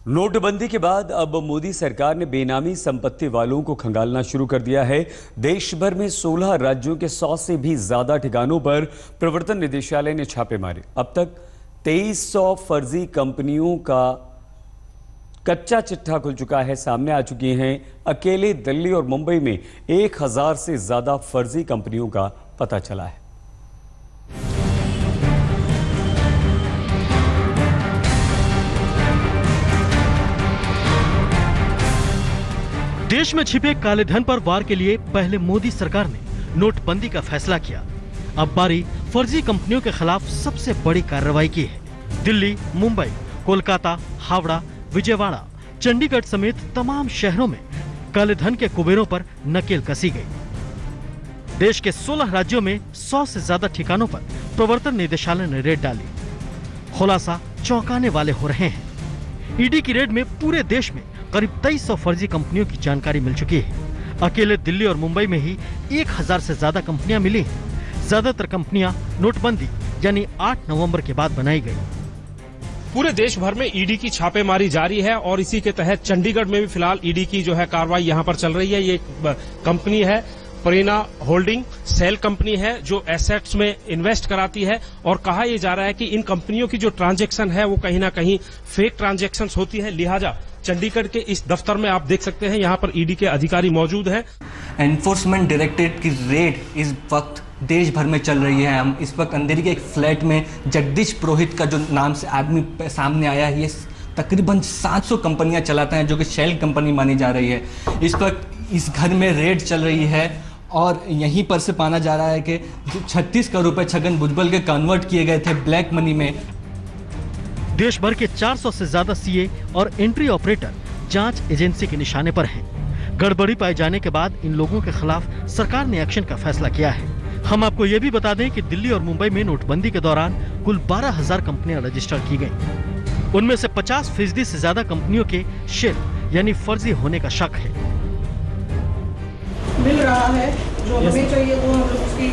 नोटबंदी के बाद अब मोदी सरकार ने बेनामी संपत्ति वालों को खंगालना शुरू कर दिया है। देश भर में 16 राज्यों के 100 से भी ज्यादा ठिकानों पर प्रवर्तन निदेशालय ने छापे मारे। अब तक 2300 फर्जी कंपनियों का कच्चा चिट्ठा खुल चुका है, सामने आ चुकी हैं। अकेले दिल्ली और मुंबई में 1000 से ज्यादा फर्जी कंपनियों का पता चला है। देश में छिपे काले धन पर वार के लिए पहले मोदी सरकार ने नोटबंदी का फैसला किया। अब बारी फर्जी कंपनियों के खिलाफ सबसे बड़ी कार्रवाई की है। दिल्ली, मुंबई, कोलकाता, हावड़ा, विजयवाड़ा, चंडीगढ़ समेत तमाम शहरों में काले धन के कुबेरों पर नकेल कसी गई। देश के 16 राज्यों में 100 से ज्यादा ठिकानों पर प्रवर्तन निदेशालय ने रेड डाली। खुलासा चौंकाने वाले हो रहे हैं। ईडी की रेड में पूरे देश में करीब 2300 फर्जी कंपनियों की जानकारी मिल चुकी है। अकेले दिल्ली और मुंबई में ही 1000 से ज्यादा कंपनियां मिली हैं। ज्यादातर कंपनियां नोटबंदी यानी 8 नवंबर के बाद बनाई गई। पूरे देश भर में ईडी की छापेमारी जारी है और इसी के तहत चंडीगढ़ में भी फिलहाल ईडी की जो है कार्रवाई यहां पर चल रही है। ये कंपनी है प्रेरणा होल्डिंग, सेल कंपनी है जो एसेट्स में इन्वेस्ट कराती है और कहा यह जा रहा है कि इन कंपनियों की जो ट्रांजैक्शन है वो कहीं ना कहीं फेक ट्रांजैक्शन होती है। लिहाजा चंडीगढ़ के इस दफ्तर में आप देख सकते हैं यहाँ पर ईडी के अधिकारी मौजूद हैं। एनफोर्समेंट डायरेक्टरेट की रेड इस वक्त देश भर में चल रही है। हम इस वक्त अंधेरी के एक फ्लैट में जगदीश पुरोहित का जो नाम से आदमी सामने आया है, ये तकरीबन 700 कंपनियां चलाता है जो कि शेल कंपनी मानी जा रही है। इस वक्त इस घर में रेड चल रही है और यहीं पर से पाना जा रहा है कि 36 करोड़ रुपए छगन भुजबल के कन्वर्ट किए गए थे ब्लैक मनी में। देश भर के 400 से ज्यादा सीए और एंट्री ऑपरेटर जांच एजेंसी के निशाने पर हैं। गड़बड़ी पाए जाने के बाद इन लोगों के खिलाफ सरकार ने एक्शन का फैसला किया है। हम आपको ये भी बता दें कि दिल्ली और मुंबई में नोटबंदी के दौरान कुल 12000 कंपनियां रजिस्टर की गईं। उनमें से 50% से ज्यादा कंपनियों के शेल यानी फर्जी होने का शक है। मिल रहा है जो हमें चाहिए वो हम लोग उसकी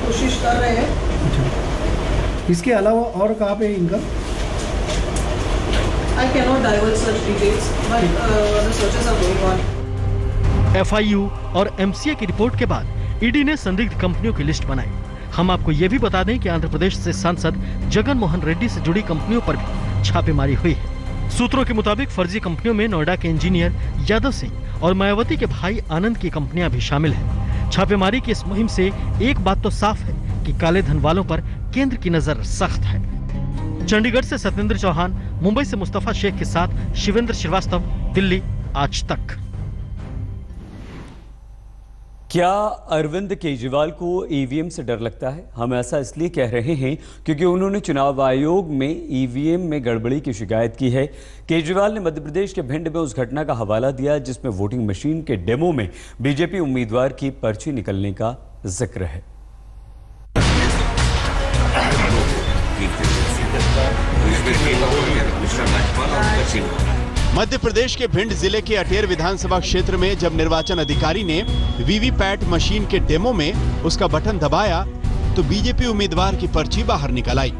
कोशिश कर रहे हैं। इसके अलावा और कहाँ पे income? I cannot divulge such details, but the searches are going on. FIU और MCA की रिपोर्ट के बाद ईडी ने संदिग्ध कंपनियों की लिस्ट बनाई। हम आपको ये भी बता दें कि आंध्र प्रदेश से सांसद जगन मोहन रेड्डी से जुड़ी कंपनियों पर भी छापेमारी हुई है। सूत्रों के मुताबिक फर्जी कंपनियों में नोएडा के इंजीनियर यादव सिंह और मायावती के भाई आनंद की कंपनियां भी शामिल हैं। छापेमारी की इस मुहिम से एक बात तो साफ है कि काले धन वालों पर केंद्र की नजर सख्त है। चंडीगढ़ से सत्येंद्र चौहान, मुंबई से मुस्तफा शेख के साथ शिवेंद्र श्रीवास्तव, दिल्ली, आज तक। क्या अरविंद केजरीवाल को ईवीएम से डर लगता है? हम ऐसा इसलिए कह रहे हैं क्योंकि उन्होंने चुनाव आयोग में ईवीएम में गड़बड़ी की शिकायत की है। केजरीवाल ने मध्य प्रदेश के भिंड में उस घटना का हवाला दिया जिसमें वोटिंग मशीन के डेमो में बीजेपी उम्मीदवार की पर्ची निकलने का जिक्र है। मध्य प्रदेश के भिंड जिले के अटेर विधानसभा क्षेत्र में जब निर्वाचन अधिकारी ने वीवीपैट मशीन के डेमो में उसका बटन दबाया तो बीजेपी उम्मीदवार की पर्ची बाहर निकल आई।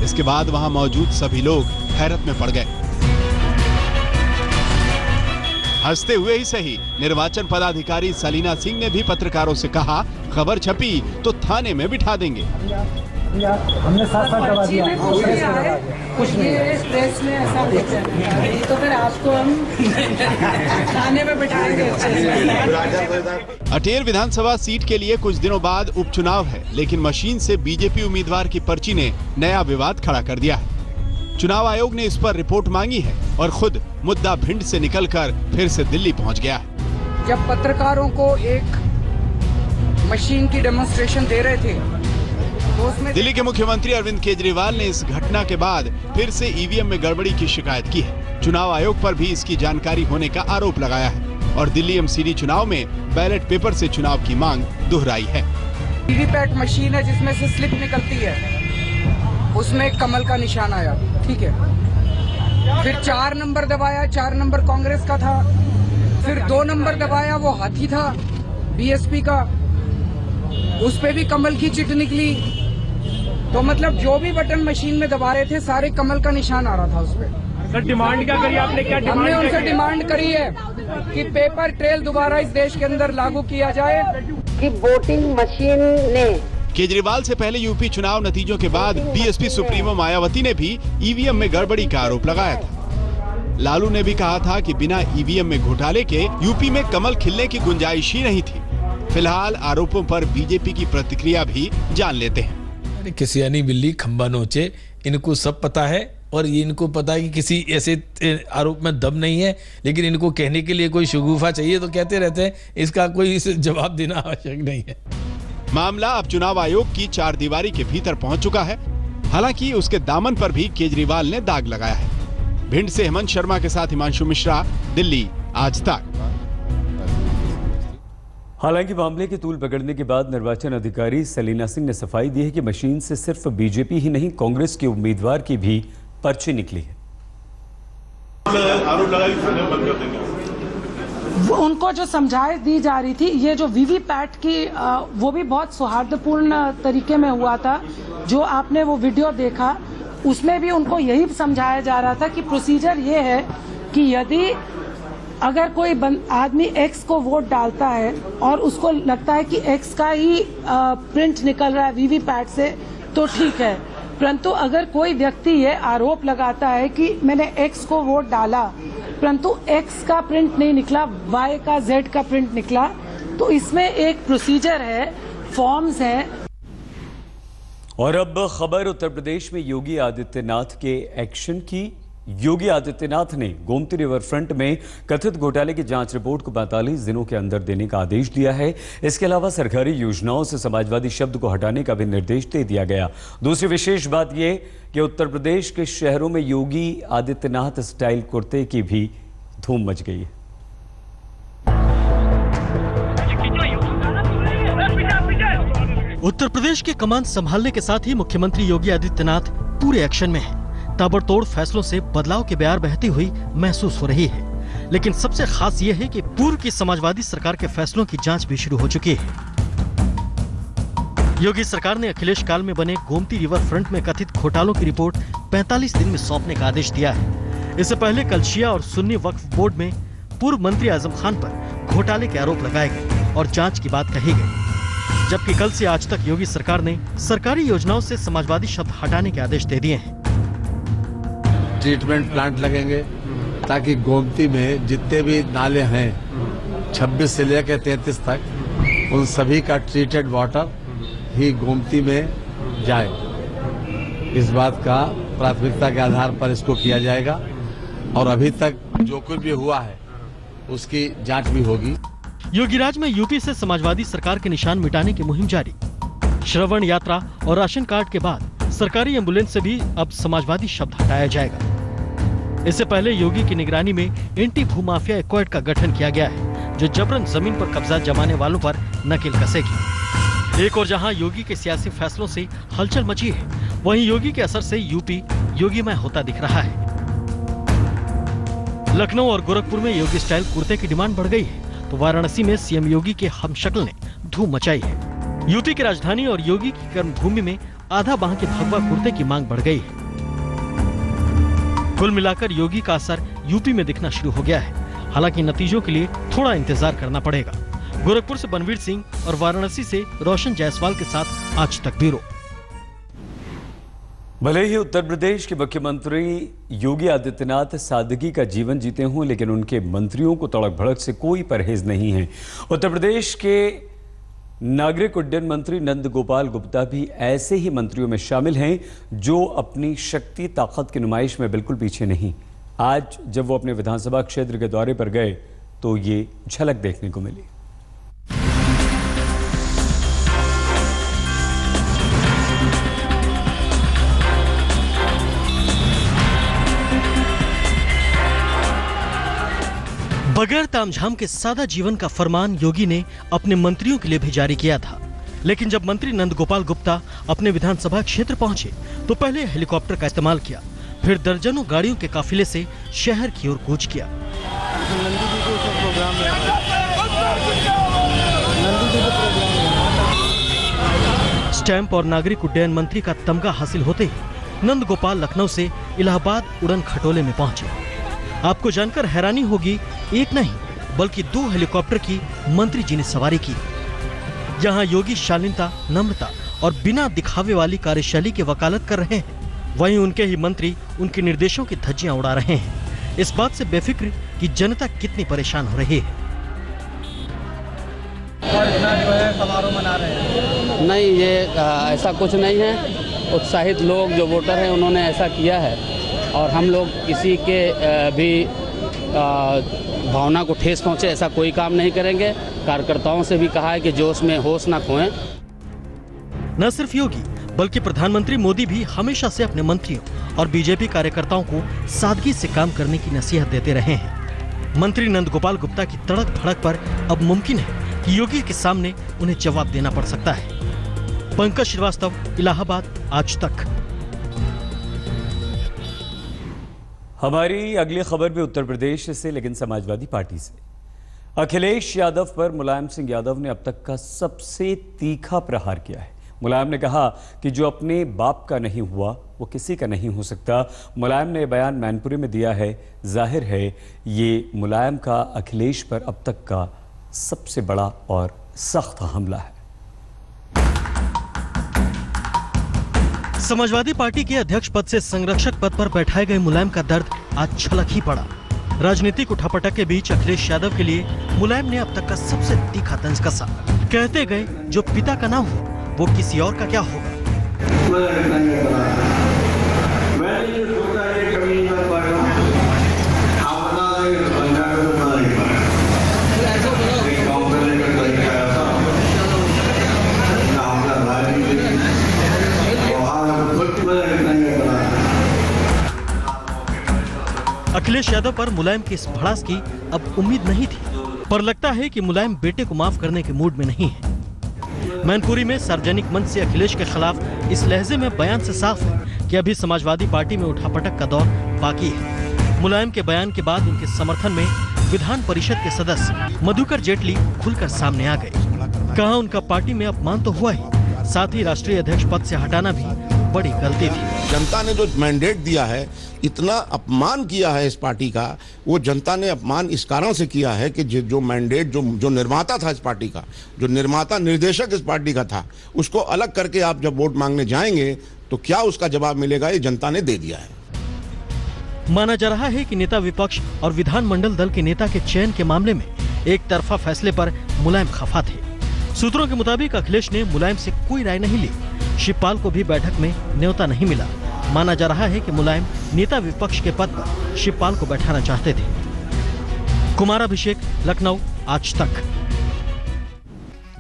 इसके बाद वहां मौजूद सभी लोग हैरत में पड़ गए। हंसते हुए ही सही, निर्वाचन पदाधिकारी सलीना सिंह ने भी पत्रकारों से कहा, खबर छपी तो थाने में बिठा देंगे। हमने साथ दबा दिया, कुछ नहीं प्रेस में ऐसा तो फिर आपको हम थाने में बिठाएंगे। अटेर विधानसभा सीट के लिए कुछ दिनों बाद उपचुनाव है, लेकिन मशीन से बीजेपी उम्मीदवार की पर्ची ने नया विवाद खड़ा कर दिया है। चुनाव आयोग ने इस पर रिपोर्ट मांगी है और खुद मुद्दा भिंड से निकलकर फिर से दिल्ली पहुंच गया है। जब पत्रकारों को एक मशीन की डेमोन्स्ट्रेशन दे रहे थे, दिल्ली के मुख्यमंत्री अरविंद केजरीवाल ने इस घटना के बाद फिर से ईवीएम में गड़बड़ी की शिकायत की है। चुनाव आयोग पर भी इसकी जानकारी होने का आरोप लगाया है और दिल्ली एमसीडी चुनाव में बैलेट पेपर से चुनाव की मांग दोहराई है। वीवीपैट मशीन है जिसमें से स्लिप निकलती है, उसमें कमल का निशान आया, ठीक है। फिर 4 नंबर दबाया, 4 नंबर कांग्रेस का था। फिर 2 नंबर दबाया, वो हाथी था बीएसपी का, उस पे भी कमल की चिट निकली। तो मतलब जो भी बटन मशीन में दबा रहे थे सारे कमल का निशान आ रहा था उस पे। सर डिमांड क्या करी आपने? क्या हमने उनसे डिमांड करी है कि पेपर ट्रेल दोबारा इस देश के अंदर लागू किया जाए, कि वोटिंग मशीन ने केजरीवाल से पहले यूपी चुनाव नतीजों के बाद बीएसपी सुप्रीमो मायावती ने भी ईवीएम में गड़बड़ी का आरोप लगाया था। लालू ने भी कहा था कि बिना ईवीएम में घोटाले के यूपी में कमल खिलने की गुंजाइश ही नहीं थी। फिलहाल आरोपों पर बीजेपी की प्रतिक्रिया भी जान लेते हैं। किसी यानी बिल्ली खंबा नोचे, इनको सब पता है और ये इनको पता है कि किसी ऐसे आरोप में दम नहीं है, लेकिन इनको कहने के लिए कोई शगुफा चाहिए तो कहते रहते हैं। इसका कोई जवाब देना आवश्यक नहीं है। मामला अब चुनाव आयोग की चारदीवारी के भीतर पहुंच चुका है। हालांकि उसके दामन पर भी केजरीवाल ने दाग लगाया है। भिंड से हेमंत शर्मा के साथ हिमांशु मिश्रा, दिल्ली, आज तक। हालांकि मामले की तूल पकड़ने के बाद निर्वाचन अधिकारी सलीना सिंह ने सफाई दी है कि मशीन से सिर्फ बीजेपी ही नहीं, कांग्रेस के उम्मीदवार की भी पर्ची निकली है। वो उनको जो समझाइश दी जा रही थी, ये जो वीवीपैट की वो भी बहुत सौहार्दपूर्ण तरीके में हुआ था। जो आपने वो वीडियो देखा उसमें भी उनको यही समझाया जा रहा था कि प्रोसीजर ये है कि यदि अगर कोई आदमी एक्स को वोट डालता है और उसको लगता है कि एक्स का ही प्रिंट निकल रहा है वीवीपैट से तो ठीक है, परंतु अगर कोई व्यक्ति ये आरोप लगाता है कि मैंने एक्स को वोट डाला परंतु एक्स का प्रिंट नहीं निकला, वाई का, जेड का प्रिंट निकला, तो इसमें एक प्रोसीजर है, फॉर्म्स हैं। और अब खबर उत्तर प्रदेश में योगी आदित्यनाथ के एक्शन की। योगी आदित्यनाथ ने गोमती रिवर फ्रंट में कथित घोटाले की जांच रिपोर्ट को 45 दिनों के अंदर देने का आदेश दिया है। इसके अलावा सरकारी योजनाओं से समाजवादी शब्द को हटाने का भी निर्देश दे दिया गया। दूसरी विशेष बात यह कि उत्तर प्रदेश के शहरों में योगी आदित्यनाथ स्टाइल कुर्ते की भी धूम मच गई है। उत्तर प्रदेश के कमान संभालने के साथ ही मुख्यमंत्री योगी आदित्यनाथ पूरे एक्शन में हैं। ताबड़तोड़ फैसलों से बदलाव की बयार बहती हुई महसूस हो रही है। लेकिन सबसे खास ये है कि पूर्व की समाजवादी सरकार के फैसलों की जांच भी शुरू हो चुकी है। योगी सरकार ने अखिलेश काल में बने गोमती रिवर फ्रंट में कथित घोटालों की रिपोर्ट 45 दिन में सौंपने का आदेश दिया है। इससे पहले कल शिया और सुन्नी वक्फ बोर्ड में पूर्व मंत्री आजम खान पर घोटाले के आरोप लगाए गए और जांच की बात कही गई, जबकि कल से आज तक योगी सरकार ने सरकारी योजनाओं से समाजवादी शब्द हटाने के आदेश दे दिए हैं। ट्रीटमेंट प्लांट लगेंगे ताकि गोमती में जितने भी नाले हैं 26 से लेकर 33 तक उन सभी का ट्रीटेड वाटर ही गोमती में जाए। इस बात का प्राथमिकता के आधार पर इसको किया जाएगा और अभी तक जो कुछ भी हुआ है उसकी जांच भी होगी। योगी राज में यूपी से समाजवादी सरकार के निशान मिटाने की मुहिम जारी। श्रवण यात्रा और राशन कार्ड के बाद सरकारी एम्बुलेंस से भी अब समाजवादी शब्द हटाया जाएगा। इससे पहले योगी की निगरानी में एंटी भूमाफिया एक्वाइड का गठन किया गया है, जो जबरन जमीन पर कब्जा जमाने वालों पर नकेल कसेगी। एक और जहां योगी के सियासी फैसलों से हलचल मची है, वहीं योगी के असर से यूपी योगीमय होता दिख रहा है। लखनऊ और गोरखपुर में योगी स्टाइल कुर्ते की डिमांड बढ़ गई है, तो वाराणसी में सीएम योगी के हमशक्ल ने धूम मचाई है। यूपी की राजधानी और योगी की कर्मभूमि में आधा बाह के भगवा कुर्ते की मांग बढ़ गई है। कुल मिलाकर योगी का असर यूपी में दिखना शुरू हो गया है। हालांकि नतीजों के लिए थोड़ा इंतजार करना पड़ेगा। गोरखपुर से बनवीर सिंह और वाराणसी से रोशन जायसवाल के साथ आज तक ब्यूरो। भले ही उत्तर प्रदेश के मुख्यमंत्री योगी आदित्यनाथ सादगी का जीवन जीते हों, लेकिन उनके मंत्रियों को तड़क भड़क से कोई परहेज नहीं है। उत्तर प्रदेश के नागरिक उड्डयन मंत्री नंद गोपाल गुप्ता भी ऐसे ही मंत्रियों में शामिल हैं जो अपनी शक्ति ताकत की नुमाइश में बिल्कुल पीछे नहीं। आज जब वो अपने विधानसभा क्षेत्र के दौरे पर गए तो ये झलक देखने को मिली। बगैर तामझाम के सादा जीवन का फरमान योगी ने अपने मंत्रियों के लिए भी जारी किया था। लेकिन जब मंत्री नंद गोपाल गुप्ता अपने विधानसभा क्षेत्र पहुंचे तो पहले हेलीकॉप्टर का इस्तेमाल किया, फिर दर्जनों गाड़ियों के काफिले से शहर की ओर कूच किया। स्टैंप और नागरिक उड्डयन मंत्री का तमगा हासिल होते ही नंद गोपाल लखनऊ से इलाहाबाद उड़न खटोले में पहुंचे। आपको जानकर हैरानी होगी, एक नहीं बल्कि 2 हेलीकॉप्टर की मंत्री जी ने सवारी की। यहाँ योगी शालीनता, नम्रता और बिना दिखावे वाली कार्यशैली की वकालत कर रहे हैं, वहीं उनके ही मंत्री उनके निर्देशों की धज्जियां उड़ा रहे हैं, इस बात से बेफिक्र कि जनता कितनी परेशान हो रही है। समारोह मना रहे हैं। नहीं, ये ऐसा कुछ नहीं है। उत्साहित लोग जो वोटर हैं उन्होंने ऐसा किया है और हम लोग किसी के भी भावना को ठेस पहुंचे ऐसा कोई काम नहीं करेंगे। कार्यकर्ताओं से भी कहा है कि जोश में होश ना खोएं। न सिर्फ योगी बल्कि प्रधानमंत्री मोदी भी हमेशा से अपने मंत्रियों और बीजेपी कार्यकर्ताओं को सादगी से काम करने की नसीहत देते रहे हैं। मंत्री नंद गोपाल गुप्ता की तड़क भड़क पर अब मुमकिन है कि योगी के सामने उन्हें जवाब देना पड़ सकता है। पंकज श्रीवास्तव, इलाहाबाद, आज तक। हमारी अगली खबर भी उत्तर प्रदेश से, लेकिन समाजवादी पार्टी से। अखिलेश यादव पर मुलायम सिंह यादव ने अब तक का सबसे तीखा प्रहार किया है। मुलायम ने कहा कि जो अपने बाप का नहीं हुआ वो किसी का नहीं हो सकता। मुलायम ने बयान मैनपुरी में दिया है। जाहिर है ये मुलायम का अखिलेश पर अब तक का सबसे बड़ा और सख्त हमला है। समाजवादी पार्टी के अध्यक्ष पद से संरक्षक पद पर बैठाए गए मुलायम का दर्द आज छलक ही पड़ा। राजनीतिक उठापटक के बीच अखिलेश यादव के लिए मुलायम ने अब तक का सबसे तीखा तंज कसा। कहते गए जो पिता का नाम हो वो किसी और का क्या होगा। अखिलेश यादव पर मुलायम की इस भड़ास की अब उम्मीद नहीं थी, पर लगता है कि मुलायम बेटे को माफ करने के मूड में नहीं है। मैनपुरी में सार्वजनिक मंच से अखिलेश के खिलाफ इस लहजे में बयान से साफ है कि अभी समाजवादी पार्टी में उठापटक का दौर बाकी है। मुलायम के बयान के बाद उनके समर्थन में विधान परिषद के सदस्य मधुकर जेटली खुलकर सामने आ गए। कहा उनका पार्टी में अपमान तो हुआ ही, साथ ही राष्ट्रीय अध्यक्ष पद से हटाना भी बड़ी गलती थी। जनता ने जो मैंडेट दिया है, इतना अपमान किया है इस पार्टी का, वो जनता ने अपमान इस कारण से किया है कि जो मैंडेट जो निर्माता था इस पार्टी का, जो निर्माता निर्देशक इस पार्टी का था, उसको अलग करके आप जब वोट मांगने जाएंगे तो क्या उसका जवाब मिलेगा, ये जनता ने दे दिया है। माना जा रहा है कि नेता विपक्ष और विधानमंडल दल के नेता के चयन के मामले में एक तरफा फैसले पर मुलायम खफा थे। सूत्रों के मुताबिक अखिलेश ने मुलायम से कोई राय नहीं ली। शिवपाल को भी बैठक में न्योता नहीं मिला। माना जा रहा है कि मुलायम नेता विपक्ष के पद पर शिवपाल को बैठाना चाहते थे। कुमार अभिषेक, लखनऊ, आज तक।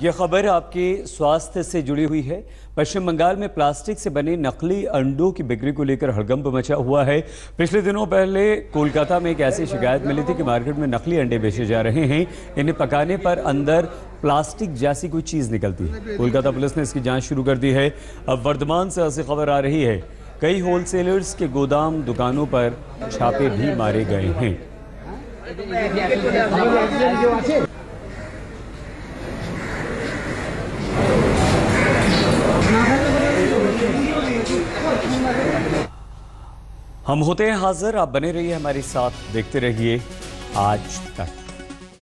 यह खबर आपके स्वास्थ्य से जुड़ी हुई है। पश्चिम बंगाल में प्लास्टिक से बने नकली अंडों की बिक्री को लेकर हड़कंप मचा हुआ है। पिछले दिनों पहले कोलकाता में एक ऐसी शिकायत मिली थी कि मार्केट में नकली अंडे बेचे जा रहे हैं। इन्हें पकाने पर अंदर प्लास्टिक जैसी कोई चीज निकलती है। कोलकाता पुलिस ने इसकी जांच शुरू कर दी है। अब वर्धमान से ऐसी खबर आ रही है, कई होलसेलर्स के गोदाम दुकानों पर छापे भी मारे गए हैं। हम होते हैं हाजिर, आप बने रहिए हमारे साथ, देखते रहिए आज तक।